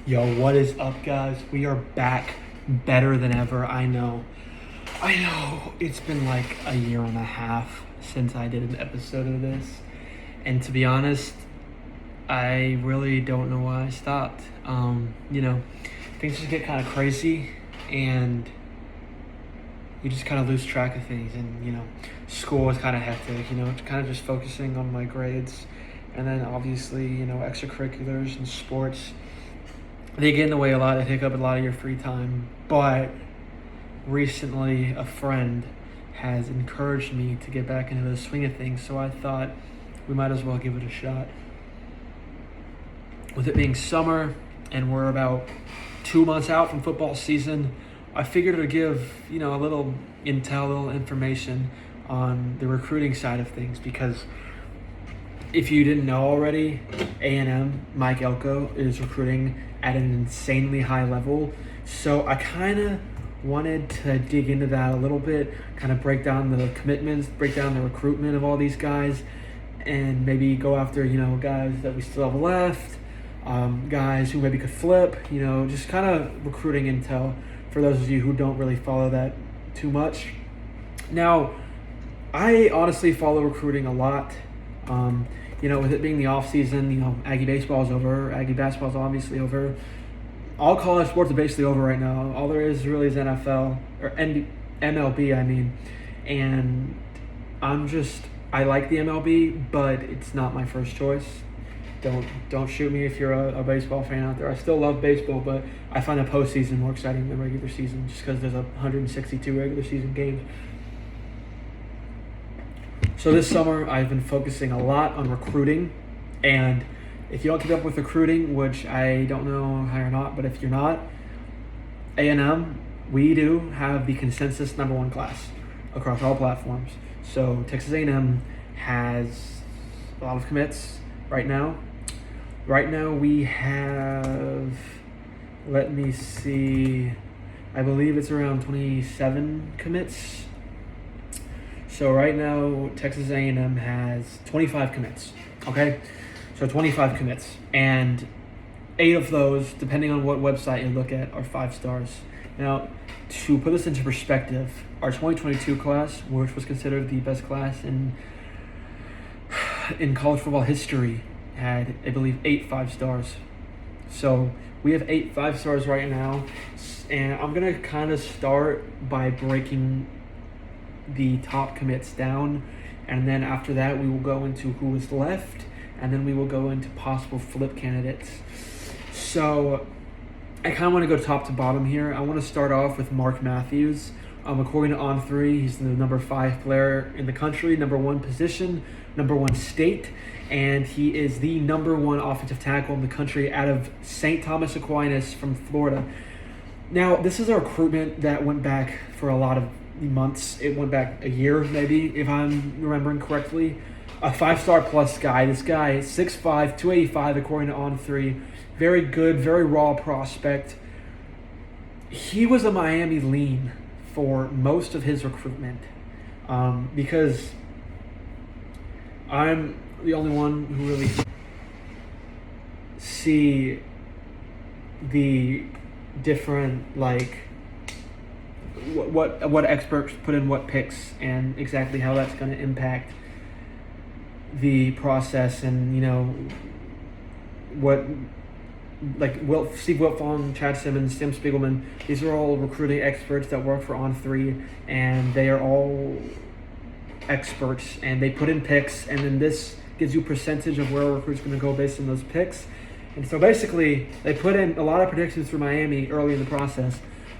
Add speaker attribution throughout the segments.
Speaker 1: Yo, what is up, guys? We are back better than ever. I know. It's been like a year and a half since I did an episode of this. And to be honest, I really don't know why I stopped. Things just get kind of crazy and you just kind of lose track of things. And, school was kind of hectic, kind of just focusing on my grades. And then obviously, extracurriculars and sports, they get in the way a lot. They take up a lot of your free time. But recently, a friend has encouraged me to get back into the swing of things. So I thought we might as well give it a shot. With it being summer and we're about 2 months out from football season, I figured to give, a little intel, a little information on the recruiting side of things, because if you didn't know already, A&M, Mike Elko, is recruiting at an insanely high level. So I kind of wanted to dig into that a little bit, kind of break down the commitments, break down the recruitment of all these guys, and maybe go after, guys that we still have left, guys who maybe could flip, just kind of recruiting intel for those of you who don't really follow that too much. Now, I honestly follow recruiting a lot. With it being the off season, Aggie baseball is over, Aggie basketball is obviously over. All college sports are basically over right now. All there is really is NFL or MLB, I mean, and I like the MLB, but it's not my first choice. Don't shoot me if you're a baseball fan out there. I still love baseball, but I find the postseason more exciting than regular season, just because there's 162 regular season games. So this summer, I've been focusing a lot on recruiting, and if you don't keep up with recruiting, which I don't know how you're not, but if you're not, A&M, we do have the consensus number one class across all platforms. So Texas A&M has a lot of commits right now. Right now we have, let me see, I believe it's around 27 commits. So right now, Texas A&M has 25 commits, okay? So 25 commits, and 8 of those, depending on what website you look at, are 5 stars. Now, to put this into perspective, our 2022 class, which was considered the best class in college football history, had, I believe, 8 5-stars. So we have 8 5-stars right now, and I'm going to kind of start by breaking the top commits down, and then after that we will go into who is left, and then we will go into possible flip candidates. So I kind of want to go top to bottom here. I want to start off with Mark Matthews. According to On3, he's the number 5 player in the country, number 1 position, number 1 state, and he is the number 1 offensive tackle in the country out of St. Thomas Aquinas from Florida. Now, this is a recruitment that went back for a lot of months. It went back a year, maybe, if I'm remembering correctly. A 5-star plus guy. This guy is 6'5", 285 according to On3. Very good, very raw prospect. He was a Miami lean for most of his recruitment, because I'm the only one who really see the different, what experts put in what picks and exactly how that's going to impact the process. And Steve Wiltfong, Chad Simmons, Tim Spiegelman, these are all recruiting experts that work for On3, and they are all experts, and they put in picks, and then this gives you a percentage of where a recruit's going to go based on those picks. And so basically they put in a lot of predictions for Miami early in the process,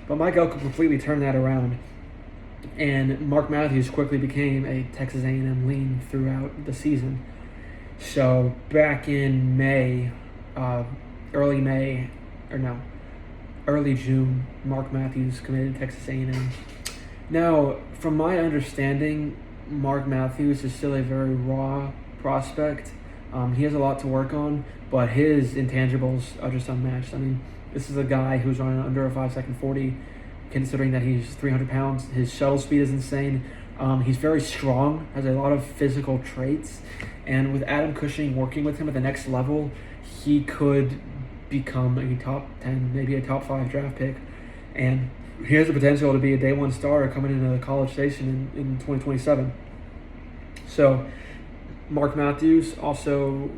Speaker 1: but Mike Elko completely turned that around, and Mark Matthews quickly became a Texas A&M lean throughout the season. So back in early June, Mark Matthews committed to Texas A&M. Now, from my understanding, Mark Matthews is still a very raw prospect. He has a lot to work on, but his intangibles are just unmatched. I mean, this is a guy who's running under a 5-second 40, considering that he's 300 pounds. His shuttle speed is insane. He's very strong, has a lot of physical traits, and with Adam Cushing working with him at the next level, he could become a top 10, maybe a top 5 draft pick. And he has the potential to be a day one starter coming into the College Station in 2027. So Mark Matthews also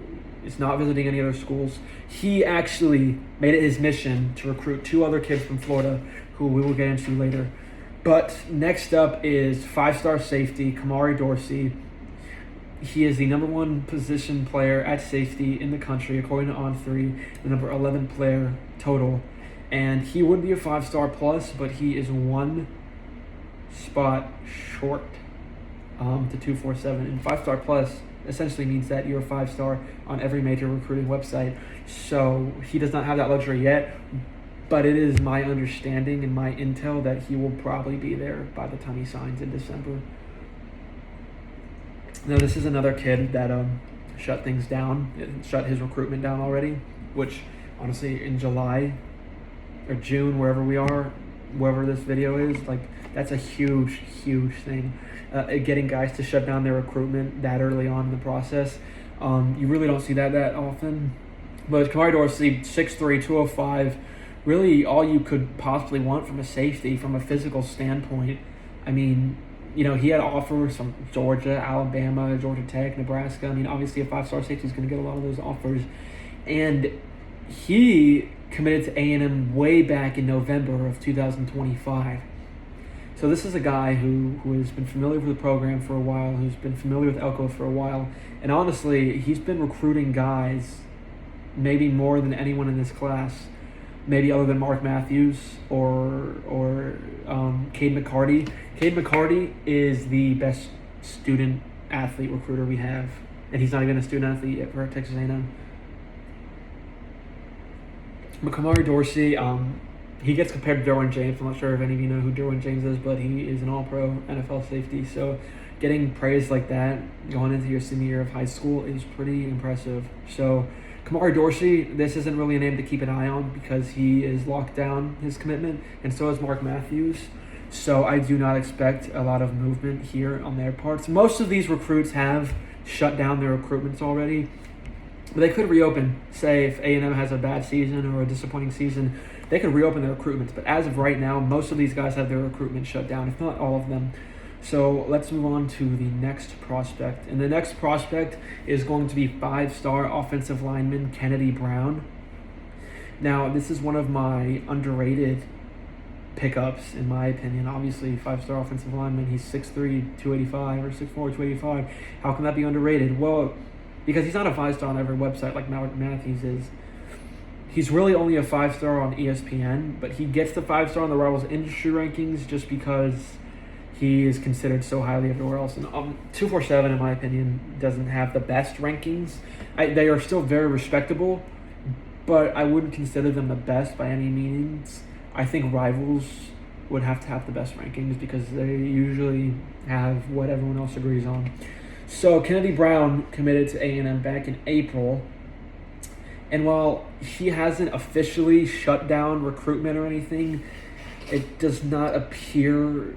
Speaker 1: is not visiting any other schools. He actually made it his mission to recruit 2 other kids from Florida, who we will get into later. But next up is 5-star safety Kamari Dorsey. He is the number 1 position player at safety in the country, according to On3, the number 11 player total. And he would be a 5-star plus, but he is 1 spot short to 247. And 5-star plus essentially means that you're a 5-star on every major recruiting website. So he does not have that luxury yet, but it is my understanding and my intel that he will probably be there by the time he signs in December. Now, this is another kid that shut things down, shut his recruitment down already, which honestly in July or June, wherever we are, wherever this video is, like, that's a huge thing. Getting guys to shut down their recruitment that early on in the process. You really don't see that often. But Kamari Dorsey, 6'3", 205, really all you could possibly want from a safety, from a physical standpoint. I mean, he had offers from Georgia, Alabama, Georgia Tech, Nebraska. I mean, obviously a 5-star safety is going to get a lot of those offers. And he committed to A&M way back in November of 2025. So this is a guy who has been familiar with the program for a while, who's been familiar with Elko for a while. And honestly, he's been recruiting guys maybe more than anyone in this class, maybe other than Mark Matthews or Cade McCarty. Cade McCarty is the best student-athlete recruiter we have, and he's not even a student-athlete yet for Texas A&M. But Kamari Dorsey, he gets compared to Derwin James. I'm not sure if any of you know who Derwin James is, but he is an all-pro NFL safety. So getting praise like that going into your senior year of high school is pretty impressive. So Kamari Dorsey, this isn't really a name to keep an eye on because he is locked down his commitment, and so is Mark Matthews. So I do not expect a lot of movement here on their parts. Most of these recruits have shut down their recruitments already, but they could reopen. Say if A&M has a bad season or a disappointing season, they could reopen their recruitments. But as of right now, most of these guys have their recruitment shut down, if not all of them. So let's move on to the next prospect. And the next prospect is going to be 5-star offensive lineman Kennedy Brown. Now, this is one of my underrated pickups, in my opinion. Obviously, 5-star offensive lineman, he's 6'3", 285, or 6'4", 285. How can that be underrated? Well, because he's not a 5-star on every website like Matthews is. He's really only a 5-star on ESPN, but he gets the 5-star on the Rivals industry rankings just because he is considered so highly everywhere else. And 247, in my opinion, doesn't have the best rankings. They are still very respectable, but I wouldn't consider them the best by any means. I think Rivals would have to have the best rankings because they usually have what everyone else agrees on. So Kennedy Brown committed to A&M back in April. And while he hasn't officially shut down recruitment or anything, it does not appear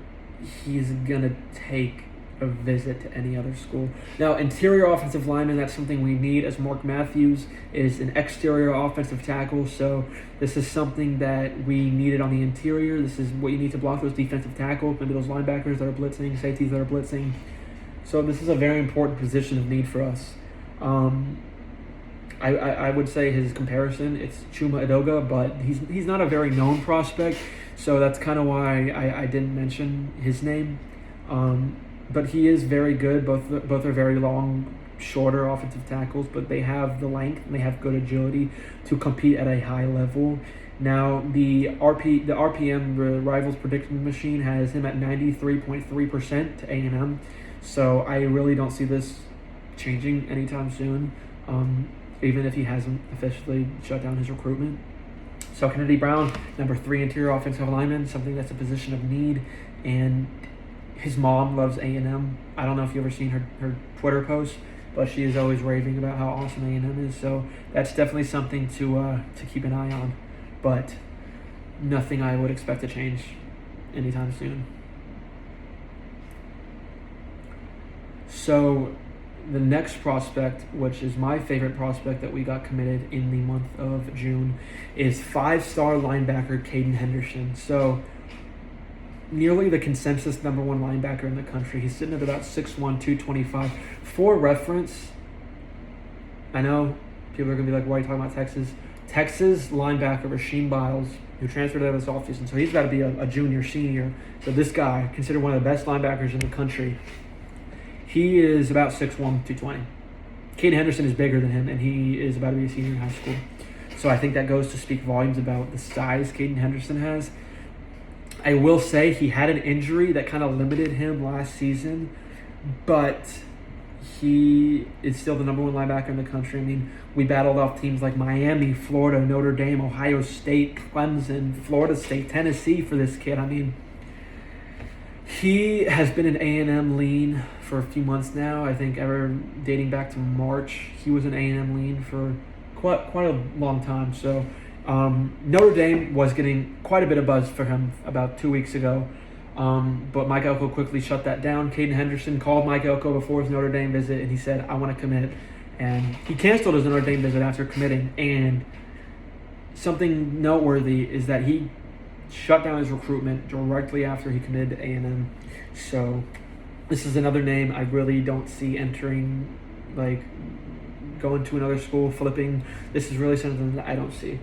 Speaker 1: he's going to take a visit to any other school. Now, interior offensive lineman, that's something we need, as Mark Matthews is an exterior offensive tackle. So this is something that we needed on the interior. This is what you need to block those defensive tackles, maybe those linebackers that are blitzing, safeties that are blitzing. So this is a very important position of need for us. I would say his comparison, it's Chuma Edoga, but he's not a very known prospect, so that's kind of why I didn't mention his name. But he is very good. Both are very long, shorter offensive tackles, but they have the length and they have good agility to compete at a high level. Now, the RPM, the Rivals prediction machine, has him at 93.3% to A&M. So I really don't see this changing anytime soon, even if he hasn't officially shut down his recruitment. So Kennedy Brown, number 3 interior offensive lineman, something that's a position of need, and his mom loves A&M. I don't know if you've ever seen her Twitter posts, but she is always raving about how awesome A&M is. So that's definitely something to keep an eye on, but nothing I would expect to change anytime soon. So the next prospect, which is my favorite prospect that we got committed in the month of June, is 5-star linebacker Caden Henderson. So nearly the consensus number one linebacker in the country. He's sitting at about 6'1", 225. For reference, I know people are going to be like, why are you talking about Texas? Texas linebacker Rasheem Biles, who transferred out of this offseason, so he's got to be a junior, senior. So this guy, considered one of the best linebackers in the country, he is about 6'1", 220. Caden Henderson is bigger than him, and he is about to be a senior in high school. So I think that goes to speak volumes about the size Caden Henderson has. I will say he had an injury that kind of limited him last season, but he is still the number one linebacker in the country. I mean, we battled off teams like Miami, Florida, Notre Dame, Ohio State, Clemson, Florida State, Tennessee for this kid. I mean, he has been an A&M lean for a few months now. I think ever dating back to March, he was an A&M lean for quite a long time. So Notre Dame was getting quite a bit of buzz for him about 2 weeks ago. But Mike Elko quickly shut that down. Caden Henderson called Mike Elko before his Notre Dame visit, and he said, I want to commit. And he canceled his Notre Dame visit after committing. And something noteworthy is that he shut down his recruitment directly after he committed to A&M. So this is another name I really don't see entering, like going to another school, flipping. This is really something that I don't see.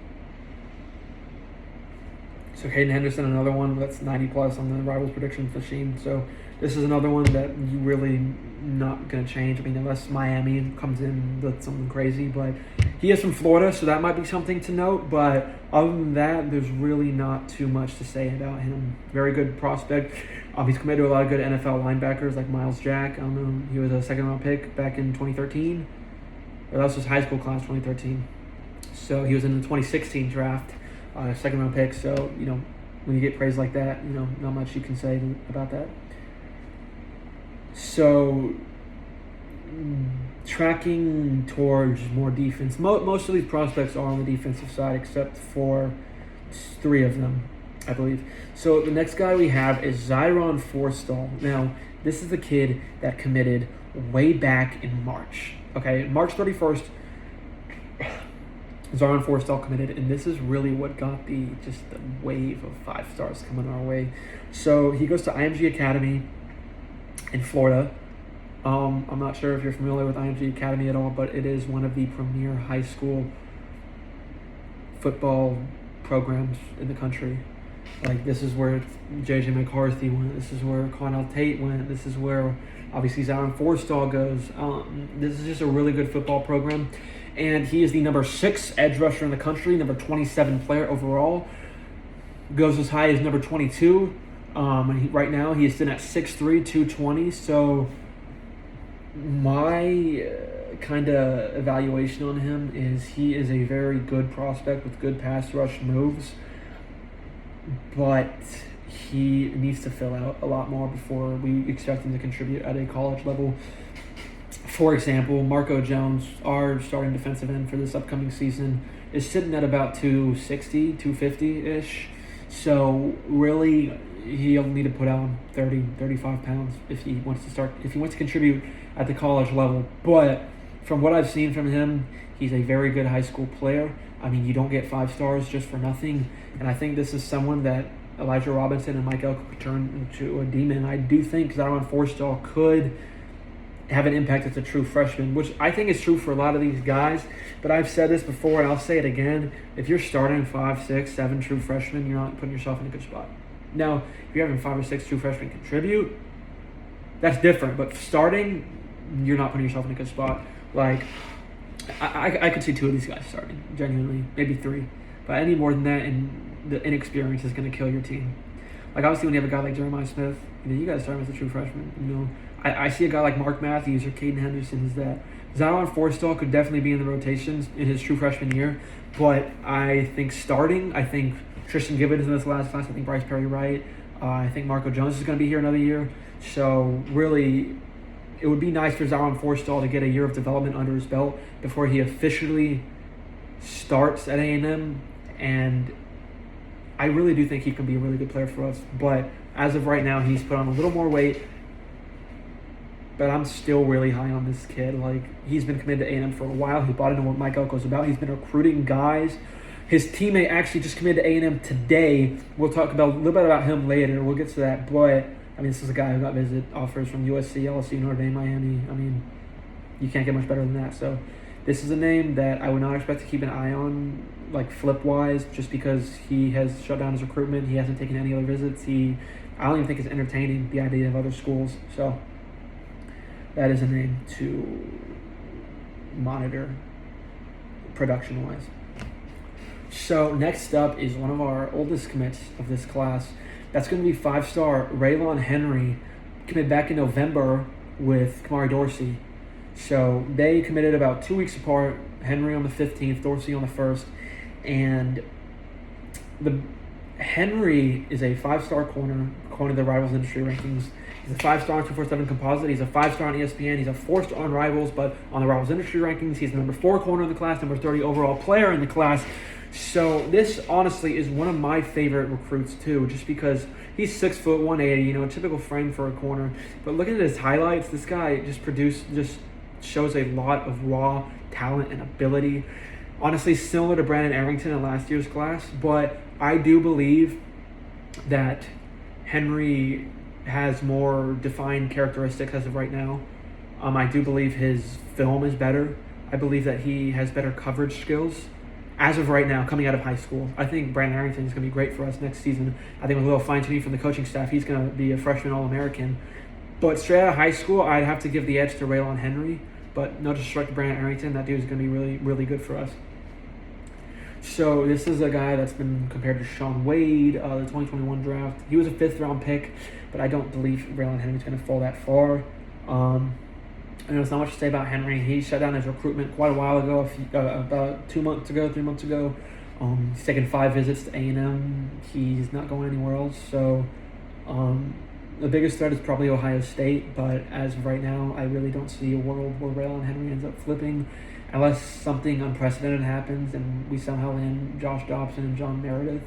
Speaker 1: So Caden Henderson, another one that's 90 plus on the Rivals predictions machine. So this is another one that you really not going to change. I mean, unless Miami comes in with something crazy. But he is from Florida, so that might be something to note. But other than that, there's really not too much to say about him. Very good prospect. He's committed to a lot of good NFL linebackers like Miles Jack. I don't know. He was a second-round pick back in 2013. Or that was his high school class, 2013. So he was in the 2016 draft. Second-round pick, so, you know, when you get praise like that, you know, not much you can say about that. So, tracking towards more defense. Most of these prospects are on the defensive side, except for 3 of them, I believe. So, the next guy we have is Zyron Forstall. Now, this is the kid that committed way back in March. Okay, March 31st. Zyron Forstall committed, and this is really what got the wave of 5 stars coming our way. So he goes to IMG Academy in Florida. I'm not sure if you're familiar with IMG Academy at all, but it is one of the premier high school football programs in the country. Like, this is where J.J. McCarthy went. This is where Connell Tate went. This is where, obviously, Zyron Forstall goes. This is just a really good football program. And he is the number 6 edge rusher in the country, number 27 player overall. Goes as high as number 22. And right now he is sitting at 6'3", 220. So my kind of evaluation on him is he is a very good prospect with good pass rush moves. But he needs to fill out a lot more before we expect him to contribute at a college level. For example, Marco Jones, our starting defensive end for this upcoming season, is sitting at about 260, 250-ish. So really, he'll need to put on 30, 35 pounds if he wants to contribute at the college level. But from what I've seen from him, he's a very good high school player. I mean, you don't get 5 stars just for nothing. And I think this is someone that Elijah Robinson and Mike Elko could turn into a demon. I do think Zyron Forstall could have an impact as a true freshman, which I think is true for a lot of these guys. But I've said this before, and I'll say it again. If you're starting 5, 6, 7 true freshmen, you're not putting yourself in a good spot. Now, if you're having 5 or 6 true freshmen contribute, that's different. But starting, you're not putting yourself in a good spot. Like, I could see 2 of these guys starting, genuinely, maybe 3. But any more than that, and the inexperience is going to kill your team. Like, obviously, when you have a guy like Jeremiah Smith, you got to start him as a true freshman. You know, I see a guy like Mark Matthews or Caden Henderson is that. Zyron Forstall could definitely be in the rotations in his true freshman year, but I think starting, I think Tristan Gibbons is in this last class. I think Bryce Perry Wright. I think Marco Jones is going to be here another year. So really, it would be nice for Zyron Forstall to get a year of development under his belt before he officially starts at A&M. And I really do think he can be a really good player for us. But as of right now, he's put on a little more weight. but I'm still really high on this kid. Like, he's been committed to A&M for a while. He bought into what Mike Elko's about. He's been recruiting guys. His teammate actually just committed to A&M today. We'll talk about a little bit about him later. We'll get to that. But, I mean, this is a guy who got visit offers from USC, LSU, Notre Dame, Miami. I mean, you can't get much better than that. So, this is a name that I would not expect to keep an eye on, like, flip-wise, just because he has shut down his recruitment. He hasn't taken any other visits. I don't even think it's entertaining the idea of other schools. So, that is a name to monitor production-wise. So next up is one of our oldest commits of this class. That's going to be 5-star Raylon Henry, committed back in November with Kamari Dorsey. So they committed about 2 weeks apart. Henry on the 15th, Dorsey on the 1st. And Henry is a 5-star corner, according to the Rivals Industry Rankings. He's a 5-star on 247 Composite. He's a 5-star on ESPN. He's a 4-star on Rivals, but on the Rivals Industry Rankings, he's the number 4 corner in the class, number 30 overall player in the class. So this, honestly, is one of my favorite recruits, too, just because he's 6 foot, 180, a typical frame for a corner. But looking at his highlights, this guy just shows a lot of raw talent and ability. Honestly, similar to Brandon Arrington in last year's class, but I do believe that Henry has more defined characteristics as of right now. I do believe his film is better. I believe that he has better coverage skills as of right now, coming out of high school. I think Brandon Arrington is going to be great for us next season. I think with a little fine-tuning from the coaching staff, he's going to be a freshman All-American. But straight out of high school, I'd have to give the edge to Raylon Henry. But no disrespect to Brandon Arrington, that dude is going to be really, really good for us. So this is a guy that's been compared to Sean Wade, the 2021 draft. He was a 5th-round pick, but I don't believe Raylon Henry is going to fall that far. I know there's not much to say about Henry. He shut down his recruitment quite a while ago, about 3 months ago. He's taken 5 visits to A&M. He's not going anywhere else. So the biggest threat is probably Ohio State, but as of right now, I really don't see a world where Raylon Henry ends up flipping, unless something unprecedented happens and we somehow land Josh Dobson and John Meredith.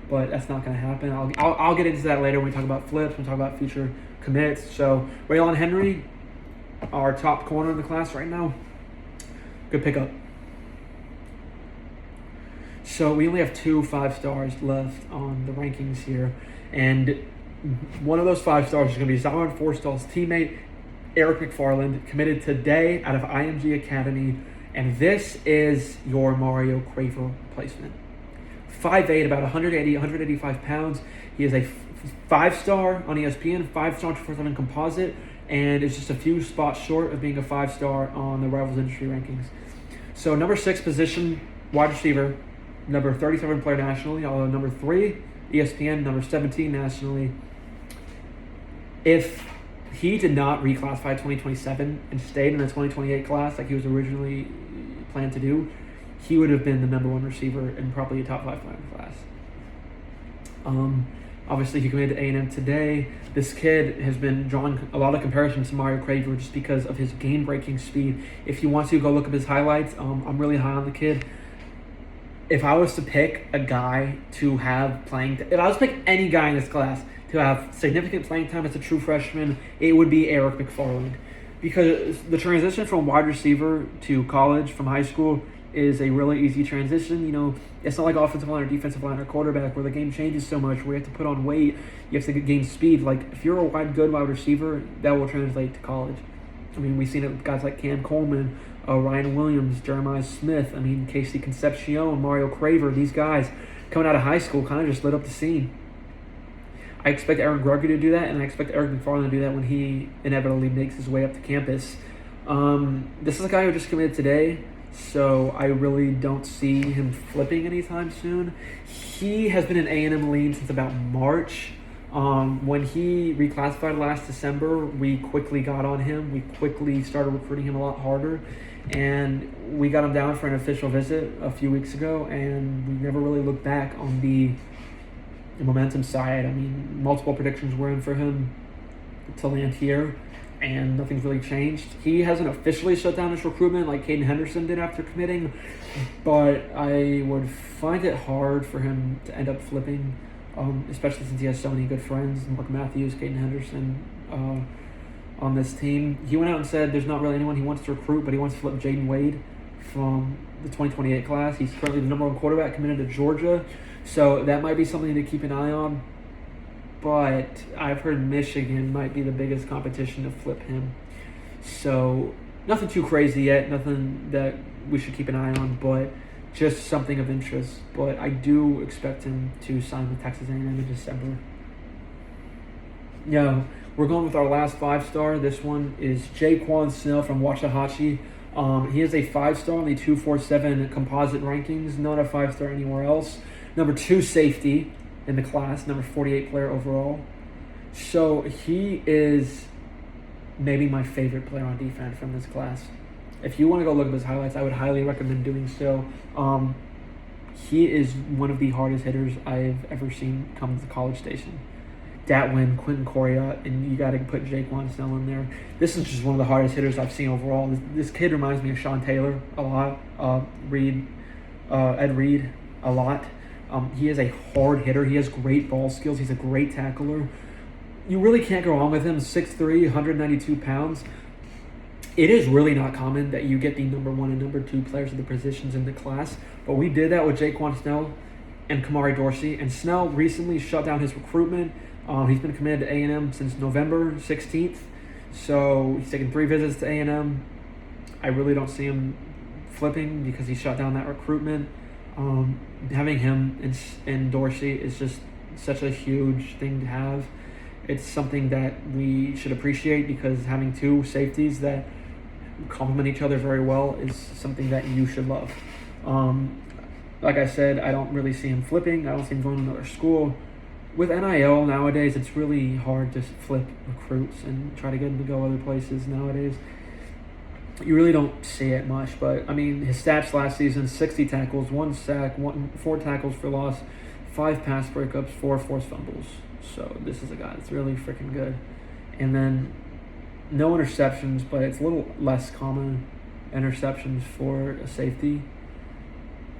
Speaker 1: But that's not going to happen. I'll get into that later when we talk about flips, when we talk about future commits. So Raylon Henry, our top corner in the class right now, good pickup. So we only have 2 5-stars left on the rankings here, and one of those 5 stars is going to be Zion Forstall's teammate, Eric McFarland, committed today out of IMG Academy, and this is your Mario Craver replacement. 5'8", about 185 pounds. He is a 5-star on ESPN, 5-star on 247 Composite, and is just a few spots short of being a 5-star on the Rivals Industry Rankings. So number 6 position, wide receiver, number 37 player nationally, although number 3, ESPN, number 17 nationally. If he did not reclassify 2027 and stayed in the 2028 class like he was originally planned to do, he would have been the number 1 receiver and probably a top 5 player in the class. Obviously, he committed to A&M today. This kid has been drawing a lot of comparisons to Mario Craver just because of his game-breaking speed. If you want to, go look up his highlights. I'm really high on the kid. If I was to pick a guy to have if I was to pick any guy in this class to have significant playing time as a true freshman, it would be Eric McFarland. Because the transition from wide receiver to college from high school is a really easy transition. It's not like offensive line or defensive line or quarterback where the game changes so much, where you have to put on weight, you have to gain speed. Like, if you're a good wide receiver, that will translate to college. I mean, we've seen it with guys like Cam Coleman, Ryan Williams, Jeremiah Smith, Casey Concepcion, Mario Craver. These guys coming out of high school kind of just lit up the scene. I expect Aaron Grugger to do that, and I expect Eric McFarland to do that when he inevitably makes his way up to campus. This is a guy who just committed today, so I really don't see him flipping anytime soon. He has been an A&M lead since about March. When he reclassified last December, we quickly got on him. We quickly started recruiting him a lot harder, and we got him down for an official visit a few weeks ago, and we never really looked back on the momentum side. Multiple predictions were in for him to land here, and nothing's really changed. He hasn't officially shut down his recruitment like Caden Henderson did after committing, but I would find it hard for him to end up flipping, especially since he has so many good friends, Mark Matthews, Caden Henderson, on this team. He went out and said there's not really anyone he wants to recruit, but he wants to flip Jaden Wade from the 2028 class. He's currently the number 1 quarterback committed to Georgia, so that might be something to keep an eye on. But I've heard Michigan might be the biggest competition to flip him. So nothing too crazy yet, nothing that we should keep an eye on, but just something of interest. But I do expect him to sign with Texas A&M in December. We're going with our last 5-star. This one is Jaquan Snell from Waxahachie. He is a 5-star on the 247 composite rankings, not a 5-star anywhere else. Number 2 safety in the class, number 48 player overall. So he is maybe my favorite player on defense from this class. If you want to go look at his highlights, I would highly recommend doing so. He is one of the hardest hitters I've ever seen come to College Station. Datwin, Quentin Coriat, and you got to put Jaquan Snell in there. This is just one of the hardest hitters I've seen overall. This kid reminds me of Sean Taylor a lot, Ed Reed a lot. He is a hard hitter. He has great ball skills. He's a great tackler. You really can't go wrong with him. 6'3", 192 pounds. It is really not common that you get the number 1 and number 2 players of the positions in the class, but we did that with Jaquan Snell and Kamari Dorsey, and Snell recently shut down his recruitment. He's been committed to A&M since November 16th, so he's taken 3 visits to A&M. I really don't see him flipping because he shut down that recruitment. Having him and Dorsey is just such a huge thing to have. It's something that we should appreciate because having 2 safeties that complement each other very well is something that you should love. Like I said, I don't really see him flipping. I don't see him going to another school. With NIL nowadays, it's really hard to flip recruits and try to get them to go other places nowadays. You really don't see it much, but I mean, his stats last season: 60 tackles, 1 sack, 4 tackles for loss, 5 pass breakups, 4 forced fumbles. So this is a guy that's really freaking good. And then no interceptions, but it's a little less common interceptions for a safety.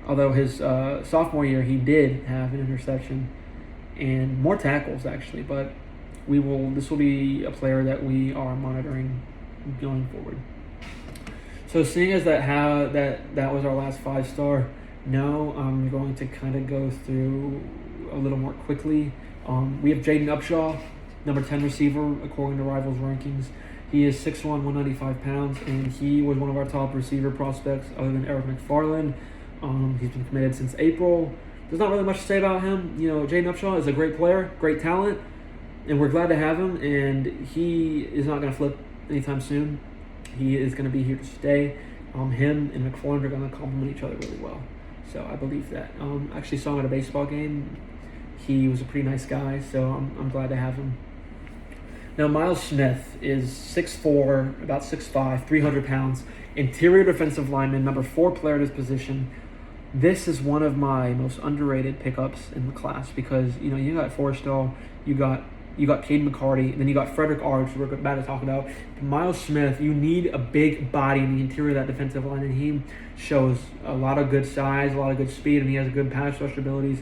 Speaker 1: Although his sophomore year, he did have an interception and more tackles actually, but this will be a player that we are monitoring going forward. So seeing as that was our last 5-star, now I'm going to kind of go through a little more quickly. We have Jaden Upshaw, number 10 receiver according to Rivals rankings. He is 6'1", 195 pounds, and he was one of our top receiver prospects other than Eric McFarland. He's been committed since April. There's not really much to say about him. Jaden Upshaw is a great player, great talent, and we're glad to have him, and he is not going to flip anytime soon. He is going to be here to stay. Him and McFarland are going to complement each other really well. So I believe that. I actually saw him at a baseball game. He was a pretty nice guy, so I'm glad to have him. Now, Miles Smith is 6'4", about 6'5", 300 pounds, interior defensive lineman, number 4 player at his position. This is one of my most underrated pickups in the class because, you got Forrestal, you got Caden McCarty, and then you got Frederick Arch, we're about to talk about. Miles Smith, you need a big body in the interior of that defensive line, and he shows a lot of good size, a lot of good speed, and he has good pass rush abilities.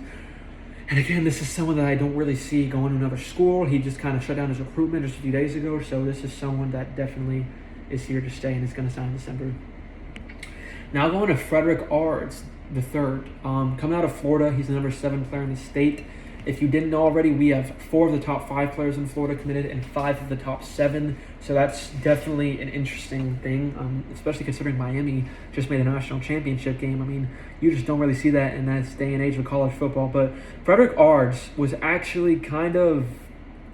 Speaker 1: And again, this is someone that I don't really see going to another school. He just kind of shut down his recruitment just a few days ago, so this is someone that definitely is here to stay and is going to sign in December. Now going to Frederick Arch, the third. Coming out of Florida, he's the number 7 player in the state. If you didn't know already, we have 4 of the top 5 players in Florida committed and 5 of the top 7. So that's definitely an interesting thing, especially considering Miami just made a national championship game. I mean, you just don't really see that in this day and age of college football. But Frederick Arch was actually kind of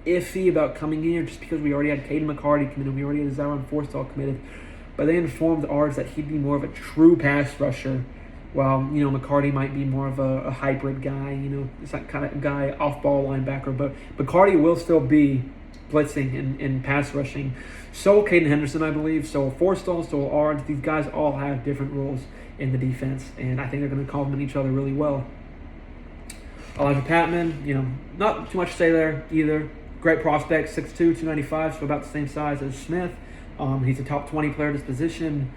Speaker 1: iffy about coming in here just because we already had Caden McCarty committed. We already had Zyron Forrestal committed. But they informed Arch that he'd be more of a true pass rusher, while, McCarty might be more of a hybrid guy, it's that kind of guy, off-ball linebacker. But McCarty will still be blitzing and pass rushing. So Caden Henderson, I believe. So Forrestal, so Arch. These guys all have different roles in the defense, and I think they're going to complement each other really well. Elijah Patman, not too much to say there either. Great prospect, 6'2", 295, so about the same size as Smith. He's a top 20 player at his position.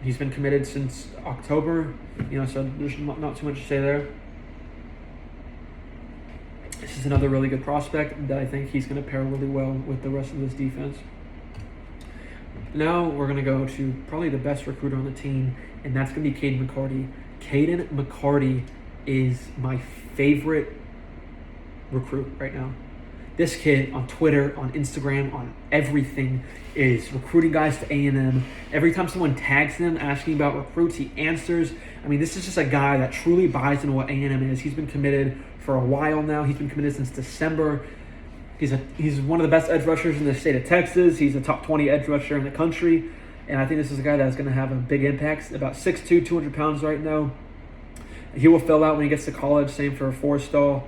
Speaker 1: He's been committed since October, so there's not too much to say there. This is another really good prospect that I think he's going to pair really well with the rest of this defense. Now we're going to go to probably the best recruiter on the team, and that's going to be Caden McCarty. Caden McCarty is my favorite recruit right now. This kid on Twitter, on Instagram, on everything is recruiting guys to A&M. Every time someone tags him asking about recruits, he answers. I mean, this is just a guy that truly buys into what A&M is. He's been committed for a while now. He's been committed since December. He's one of the best edge rushers in the state of Texas. He's a top 20 edge rusher in the country. And I think this is a guy that's going to have a big impact. About 6'2", 200 pounds right now. He will fill out when he gets to college. Same for Forstall.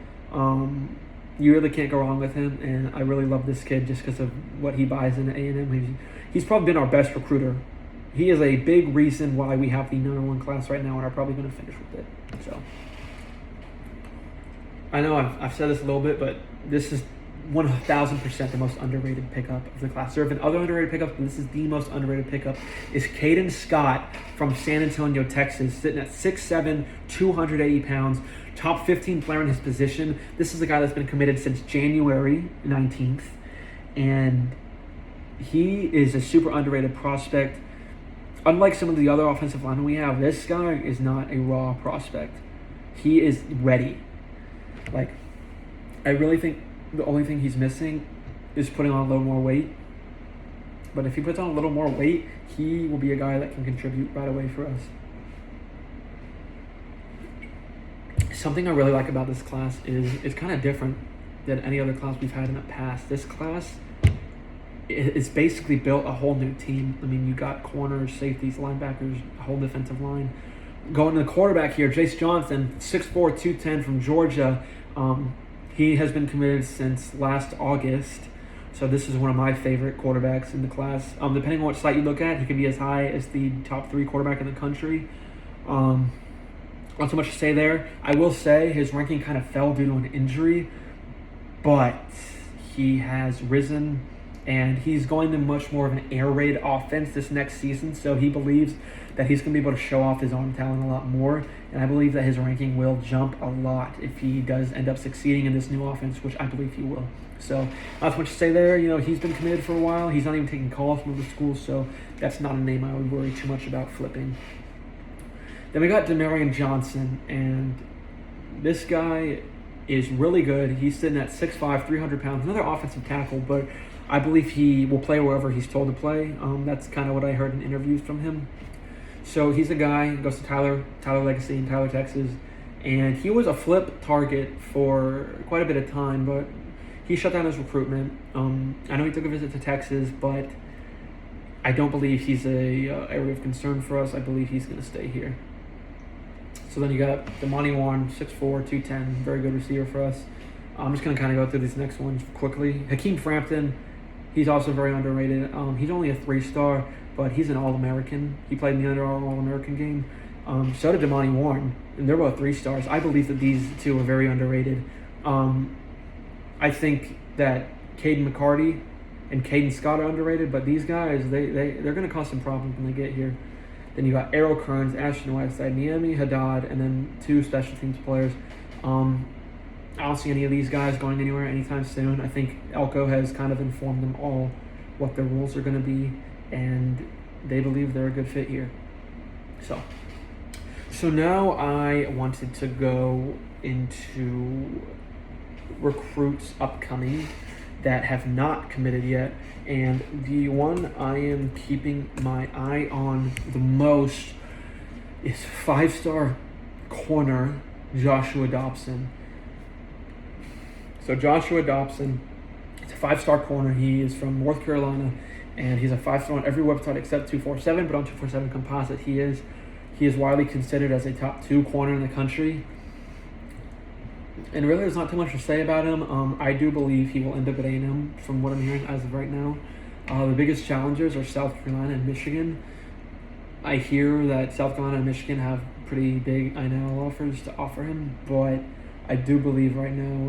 Speaker 1: You really can't go wrong with him. And I really love this kid just because of what he buys into A&M. He's probably been our best recruiter. He is a big reason why we have the #1 class right now and are probably going to finish with it. So I know I've said this a little bit, but this is 1,000% the most underrated pickup of the class. There have been other underrated pickups, but this is the most underrated pickup. Is Caden Scott from San Antonio, Texas, sitting at 6'7", 280 pounds, top 15 player in his position. This is a guy that's been committed since January 19th, and he is a super underrated prospect. Unlike some of the other offensive linemen we have, this guy is not a raw prospect. He is ready. Like, I really think the only thing he's missing is putting on a little more weight. But if he puts on a little more weight, he will be a guy that can contribute right away for us. Something I really like about this class is it's kind of different than any other class we've had in the past. This class is basically built a whole new team. I mean, you got corners, safeties, linebackers, a whole defensive line. Going to the quarterback here, Jace Johnson, 6'4", 210 from Georgia. He has been committed since last August, so this is one of my favorite quarterbacks in the class. Depending on what site you look at, he can be as high as the top 3 quarterback in the country. Not so much to say there. I will say his ranking kind of fell due to an injury, but he has risen, and he's going to much more of an air raid offense this next season, so he believes that he's going to be able to show off his arm talent a lot more, and I believe that his ranking will jump a lot if he does end up succeeding in this new offense, which I believe he will. So, not so much to say there. You know, he's been committed for a while. He's not even taking calls from other schools, so that's not a name I would worry too much about flipping. Then we got Demarion Johnson, and this guy is really good. He's sitting at 6'5", 300 pounds, another offensive tackle, but I believe he will play wherever he's told to play. That's kind of what I heard in interviews from him. So he's a guy who goes to Tyler Legacy in Tyler, Texas, and he was a flip target for quite a bit of time, but he shut down his recruitment. I know he took a visit to Texas, but I don't believe he's a area of concern for us. I believe he's going to stay here. So then you got Damani Warren, 6'4", 210, very good receiver for us. I'm just going to kind of go through these next ones quickly. Hakeem Frampton, he's also very underrated. He's only a 3-star, but he's an All-American. He played in the All-American game. So did Damani Warren, and they're both 3-stars. I believe that these two are very underrated. I think that Caden McCarty and Caden Scott are underrated, but these guys, they're going to cause some problems when they get here. Then you got Errol Kearns, Ashton Whiteside, Niemi Haddad, and then 2 special teams players. I don't see any of these guys going anywhere anytime soon. I think Elko has kind of informed them all what their rules are going to be, and they believe they're a good fit here. So now I wanted to go into recruits upcoming that have not committed yet, and the one I am keeping my eye on the most is 5-star corner Joshua Dobson. So Joshua Dobson, it's a 5-star corner. He is from North Carolina, and he's a 5-star on every website except 247, but on 247 Composite he is widely considered as a top 2 corner in the country. And really there's not too much to say about him. I do believe he will end up at A&M from what I'm hearing as of right now. The biggest challengers are South Carolina and Michigan. I hear that South Carolina and Michigan have pretty big NIL offers to offer him, but I do believe right now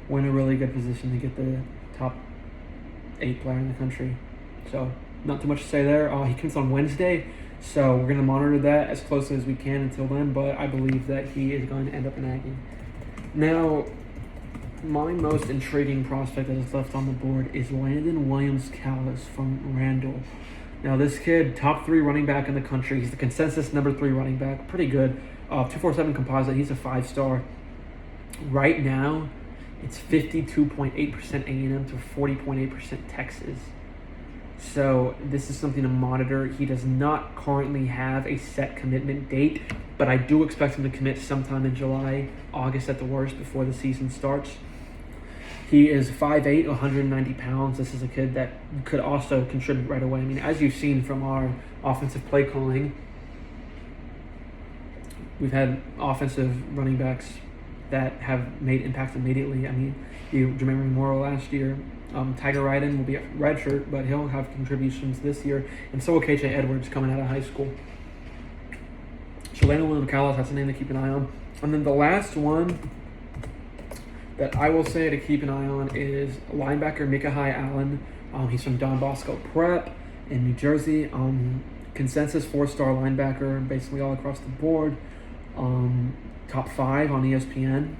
Speaker 1: we're in a really good position to get the top 8 player in the country. So not too much to say there. He comes on Wednesday, so we're going to monitor that as closely as we can until then, but I believe that he is going to end up in Aggie. Now, my most intriguing prospect that is left on the board is Landon Williams-Callis from Randall. Now this kid, top 3 running back in the country. He's the consensus number 3 running back. Pretty good. 247 composite. He's a 5-star. Right now, it's 52.8% A&M to 40.8% Texas. So this is something to monitor. He does not currently have a set commitment date, but I do expect him to commit sometime in July, August at the worst, before the season starts. He is 5'8", 190 pounds. This is a kid that could also contribute right away. I mean, as you've seen from our offensive play calling, we've had offensive running backs that have made impacts immediately. I mean, Jermaine Morrow last year. Tiger Ryden will be a redshirt, but he'll have contributions this year. And so will KJ Edwards coming out of high school. Shalano Williams-Callis, that's a name to keep an eye on. And then the last one that I will say to keep an eye on is linebacker Micah Allen. He's from Don Bosco Prep in New Jersey. Consensus 4-star linebacker, basically all across the board. Top 5 on ESPN.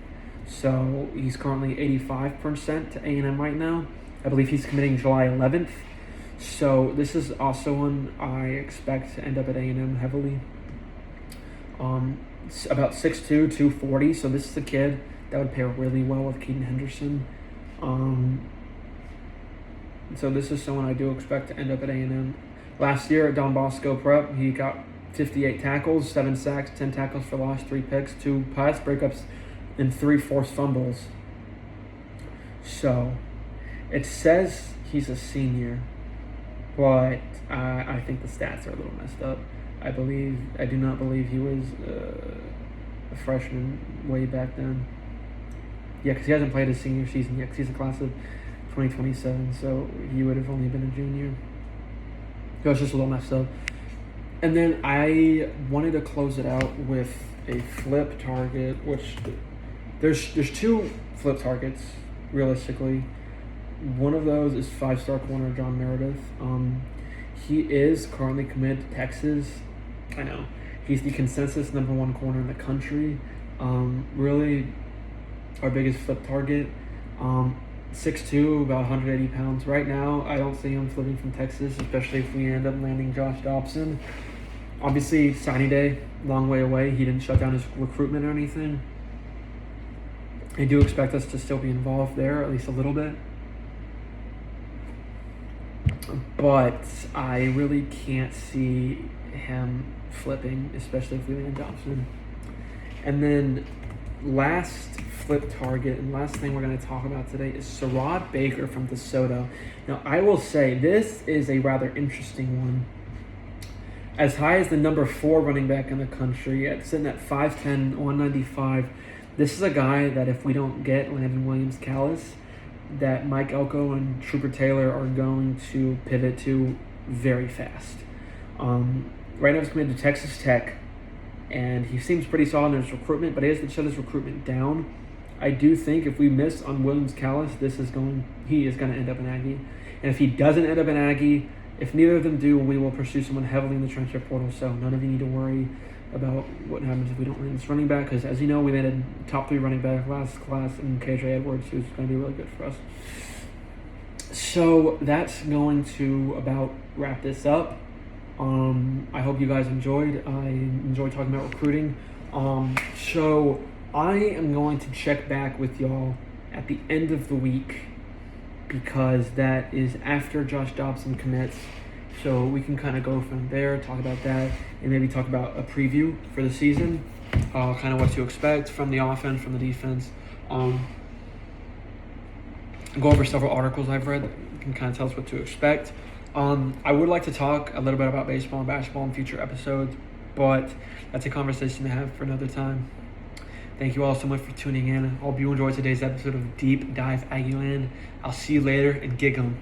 Speaker 1: So he's currently 85% to A&M right now. I believe he's committing July 11th. So this is also one I expect to end up at A&M heavily. About 6'2", 240. So this is a kid that would pair really well with Keaton Henderson. So this is someone I do expect to end up at A&M. Last year at Don Bosco Prep, he got 58 tackles, 7 sacks, 10 tackles for loss, 3 picks, 2 pass breakups, and 3 forced fumbles. So it says he's a senior, but I think the stats are a little messed up. I do not believe he was a freshman way back then. Yeah, because he hasn't played his senior season yet, because he's a class of 2027, so he would have only been a junior. It was just a little messed up. And then I wanted to close it out with a flip target, which there's 2 flip targets, realistically. One of those is 5-star corner John Meredith. He is currently committed to Texas. I know. He's the consensus number 1 corner in the country. Really our biggest flip target. 6'2", about 180 pounds. Right now, I don't see him flipping from Texas, especially if we end up landing Josh Dobson. Obviously, signing day, long way away. He didn't shut down his recruitment or anything. I do expect us to still be involved there, at least a little bit. But I really can't see him flipping, especially if we land Dobson. And then last flip target and last thing we're going to talk about today is Sarad Baker from DeSoto. Now, I will say this is a rather interesting one. As high as the number 4 running back in the country, sitting at 5'10", 195. This is a guy that if we don't get Landon Williams-Callis, that Mike Elko and Trooper Taylor are going to pivot to very fast. Right now he's committed to Texas Tech, and he seems pretty solid in his recruitment, but he has to shut his recruitment down. I do think if we miss on Williams-Callis, he is going to end up an Aggie. And if he doesn't end up an Aggie, if neither of them do, we will pursue someone heavily in the transfer portal. So none of you need to worry about what happens if we don't land this running back, because as you know, we landed top 3 running back last class in KJ Edwards, who's going to be really good for us. So that's going to about wrap this up. I hope you guys enjoyed. I enjoyed talking about recruiting. So I am going to check back with y'all at the end of the week, because that is after Josh Dobson commits. So we can kind of go from there, talk about that, and maybe talk about a preview for the season, kind of what to expect from the offense, from the defense. Go over several articles I've read that can kind of tell us what to expect. I would like to talk a little bit about baseball and basketball in future episodes, but that's a conversation to have for another time. Thank you all so much for tuning in. I hope you enjoyed today's episode of Deep Dive Aggieland. I'll see you later, and gig 'em.